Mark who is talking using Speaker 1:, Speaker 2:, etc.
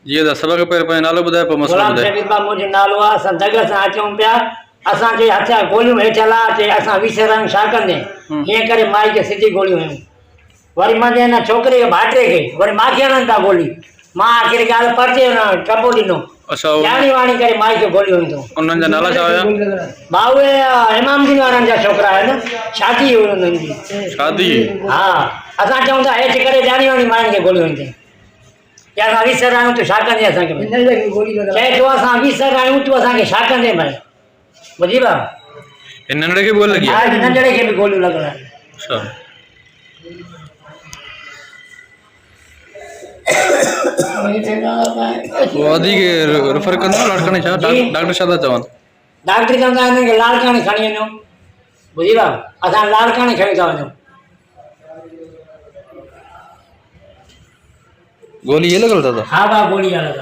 Speaker 1: ये दस के पैर पे नालो बुधाए पर मसलो
Speaker 2: गुलाम
Speaker 1: बुधाए
Speaker 2: शबीर बाबू जो नालो आ असां जगह सां अचूं पिया असां जे हथियार गोलियूं हेठियां लाथे असां विसरायूं छा कंदे हीअं करे माई खे सिधी गोलियूं हयूं वरी मां जे हिन छोकिरे खे भाइटे खे वरी मांखे हणनि था गोली मां आख़िर ॻाल्हि परचे टपो ॾिनो
Speaker 1: अच्छा
Speaker 2: ॼाणी वाणी करे माई खे गोलियूं हयूं
Speaker 1: उन्हनि जा नाला छा हुया
Speaker 2: भाऊ इमामदीन वारनि जा छोकिरा आहिनि शादी हुई हुननि जी
Speaker 1: शादी
Speaker 2: हा असां चऊं था हेठि करे ॼाणी वाणी मायुनि खे गोलियूं हयूं कि असां विसर आहियूं तूं छा कंदे असांखे चए थो असां विसर आहियूं तूं असांखे छा कंदे भाई ॿुधी भाउ
Speaker 1: हिन नंढड़े खे बोल लगी
Speaker 2: हा नंढड़े खे बि गोलियूं लॻल आहिनि
Speaker 1: अच्छा वादी के रेफर कंदा लाड़काने छा डॉक्टर छा था चवनि
Speaker 2: डॉक्टर चवंदा आहिनि कि लाड़काणे खणी वञो ॿुधी भाउ असां लाड़काणे खणी था वञूं
Speaker 1: गोली ये लगल था
Speaker 2: हा भाउ गोली लॻल